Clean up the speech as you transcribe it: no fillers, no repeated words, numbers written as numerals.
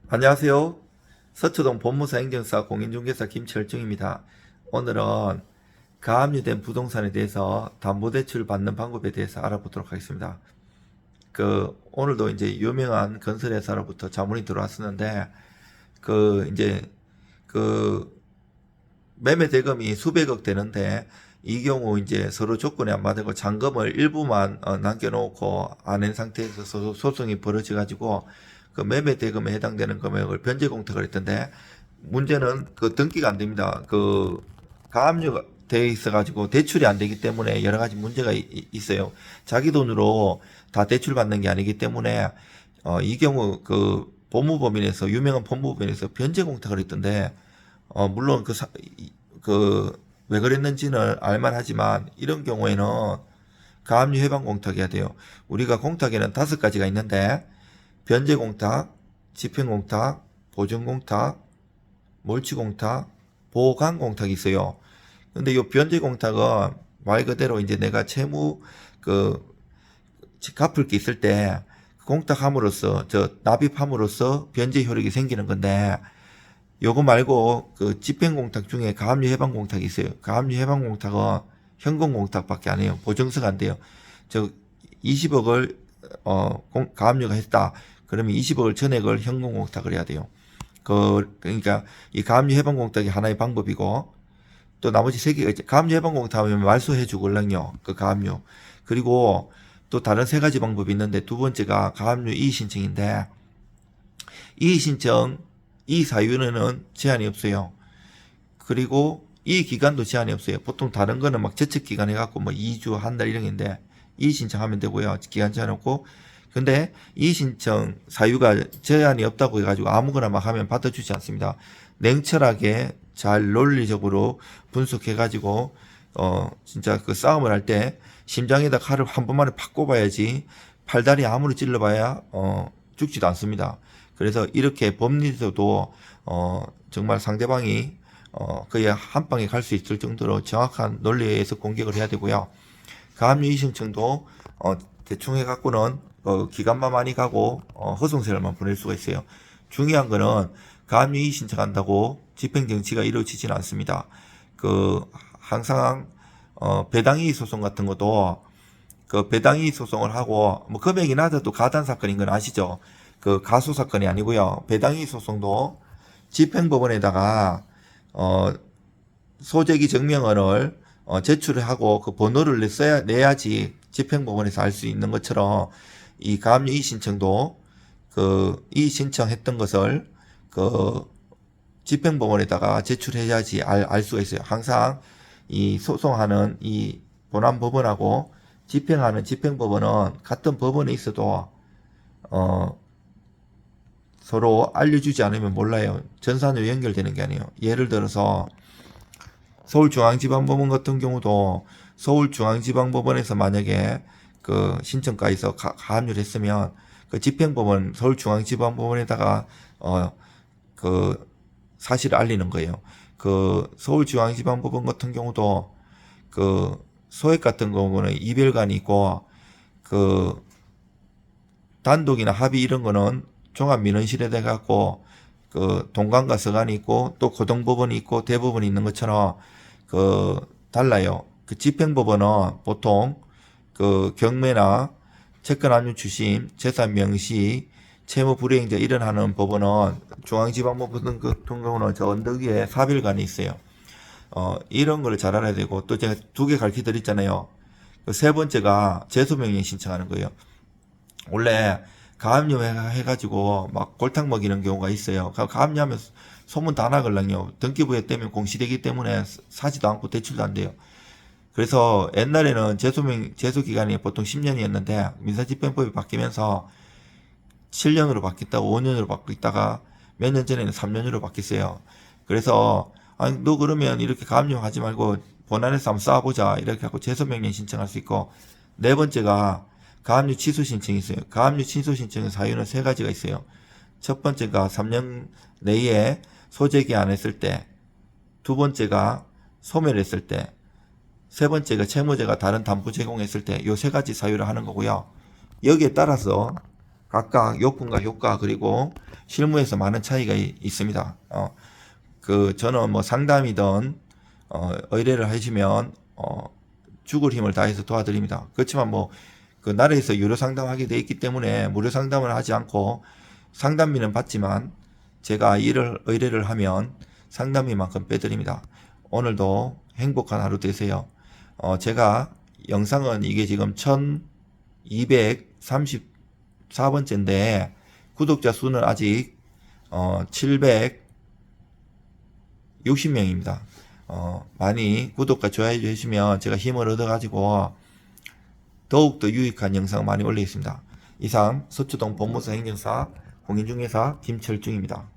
안녕하세요. 서초동 본무사 행정사 공인중개사 김철중입니다. 오늘은 가압류된 부동산에 대해서 담보대출 받는 방법에 대해서 알아보도록 하겠습니다. 오늘도 이제 유명한 건설회사로부터 자문이 들어왔었는데, 이제 그 매매 대금이 수백억 되는데, 이 경우 이제 서로 조건이 안 맞고 잔금을 일부만 남겨놓고 안 한 상태에서 소송이 벌어져가지고 그 매매 대금에 해당되는 금액을 변제 공탁을 했던데, 문제는 그 등기가 안 됩니다. 가압류가 돼 있어가지고 대출이 안 되기 때문에 여러 가지 문제가 있어요. 자기 돈으로 다 대출 받는 게 아니기 때문에 이 경우 법무법인에서 유명한 법무법인에서 변제 공탁을 했던데, 물론 왜 그랬는지는 알만하지만 이런 경우에는 가압류 해방 공탁해야 돼요. 우리가 공탁에는 5가지가 있는데, 변제 공탁, 집행 공탁, 보증 공탁, 몰취 공탁, 보관 공탁이 있어요. 근데 이 변제 공탁은 말 그대로 이제 내가 채무 갚을 게 있을 때 공탁함으로써 납입함으로써 변제 효력이 생기는 건데, 요거 말고 그 집행공탁 중에 가압류 해방 공탁이 있어요. 가압류 해방 공탁은 현금 공탁밖에 안 해요. 보증서가 안 돼요. 20억을 가압류가 했다. 그러면 20억을 전액을 현금 공탁을 해야 돼요. 그러니까 이 가압류 해방 공탁이 하나의 방법이고, 또 나머지 3개가 이제 가압류 해방 공탁하면 말소해 주걸랑요. 그 가압류. 그리고 또 다른 3가지 방법이 있는데, 두 번째가 가압류 이의 신청인데, 이의 신청 이 사유는 제한이 없어요. 그리고 이 기간도 제한이 없어요. 보통 다른 거는 막 제척 기간 해갖고 뭐 2주, 한 달 이런 게인데, 이 신청하면 되고요. 기간 제한 없고. 근데 이 신청 사유가 제한이 없다고 해가지고 아무거나 막 하면 받아주지 않습니다. 냉철하게 잘 논리적으로 분석해가지고 진짜 그 싸움을 할 때 심장에다 칼을 한 번만에 팍 꼽아야지, 팔다리 아무리 찔러봐야 죽지도 않습니다. 그래서 이렇게 법리에서도 정말 상대방이 거의 한 방에 갈 수 있을 정도로 정확한 논리에 의해서 공격을 해야 되고요. 가압류 이의 신청도 대충 해갖고는 기간만 많이 가고 허송세월만 보낼 수가 있어요. 중요한 거는 가압류 이의 신청한다고 집행정치가 이루어지지는 않습니다. 항상 배당이의 소송 같은 것도 배당이의 소송을 하고 뭐 금액이 낮아도 가단 사건인 건 아시죠? 가소 사건이 아니고요. 배당이의 소송도 집행법원에다가 소재기 증명원을 제출을 하고 그 번호를 내야지 집행법원에서 알 수 있는 것처럼, 이 가압류 이의 신청도 이의 신청했던 것을 집행법원에다가 제출해야지 알 수가 있어요. 항상 이 소송하는 이 본안법원하고 집행하는 집행법원은 같은 법원에 있어도 서로 알려주지 않으면 몰라요. 전산으로 연결되는 게 아니에요. 예를 들어서 서울중앙지방법원 같은 경우도 서울중앙지방법원에서 만약에 신청가에서 가압류를 했으면 집행법원 서울중앙지방법원에다가 사실을 알리는 거예요. 서울중앙지방법원 같은 경우도 소액 같은 경우는 이별관이 있고, 단독이나 합의 이런 거는 종합민원실에 돼갖고 동관과 서관이 있고 또 고등법원이 있고 대법원이 있는 것처럼 달라요. 집행법원은 보통 경매나 채권 압류 추심, 재산 명시, 채무 불이행자 이런 하는 법원은 중앙지방법원 같은 경우는 저 언덕 위에 사별관이 있어요. 이런 걸 잘 알아야 되고, 또 제가 2개 가르쳐 드렸잖아요. 3번째가 제소명령 신청하는 거예요. 원래 가압류 해가지고 막 골탕 먹이는 경우가 있어요. 가압류하면 소문 다 나걸랑요. 등기부에 떼면 공시되기 때문에 사지도 않고 대출도 안 돼요. 그래서 옛날에는 제소 기간이 보통 10년이었는데 민사집행법이 바뀌면서 7년으로 바뀌었다가 5년으로 바뀌었다가 몇 년 전에는 3년으로 바뀌었어요. 그래서 아니 너 그러면 이렇게 가압류 하지 말고 본안에서 한번 싸워보자 이렇게 하고 제소명령 신청할 수 있고, 4번째가 가압류 취소 신청이 있어요. 가압류 취소 신청의 사유는 3가지가 있어요. 첫 번째가 3년 내에 소재기 안 했을 때, 2번째가 소멸했을 때, 3번째가 채무자가 다른 담보 제공했을 때, 요 3가지 사유를 하는 거고요. 여기에 따라서 각각 요건과 효과 그리고 실무에서 많은 차이가 있습니다. 저는 뭐 상담이든 의뢰를 하시면 죽을 힘을 다해서 도와드립니다. 그렇지만 뭐 그 나라에서 유료 상담하게 돼 있기 때문에 무료 상담을 하지 않고 상담비는 받지만 제가 의뢰를 하면 상담비만큼 빼드립니다. 오늘도 행복한 하루 되세요. 제가 영상은 이게 지금 1234번째인데 구독자 수는 아직 760명입니다. 많이 구독과 좋아해 주시면 제가 힘을 얻어가지고 더욱더 유익한 영상 많이 올리겠습니다. 이상 서초동 법무사 행정사 공인중개사 김철중입니다.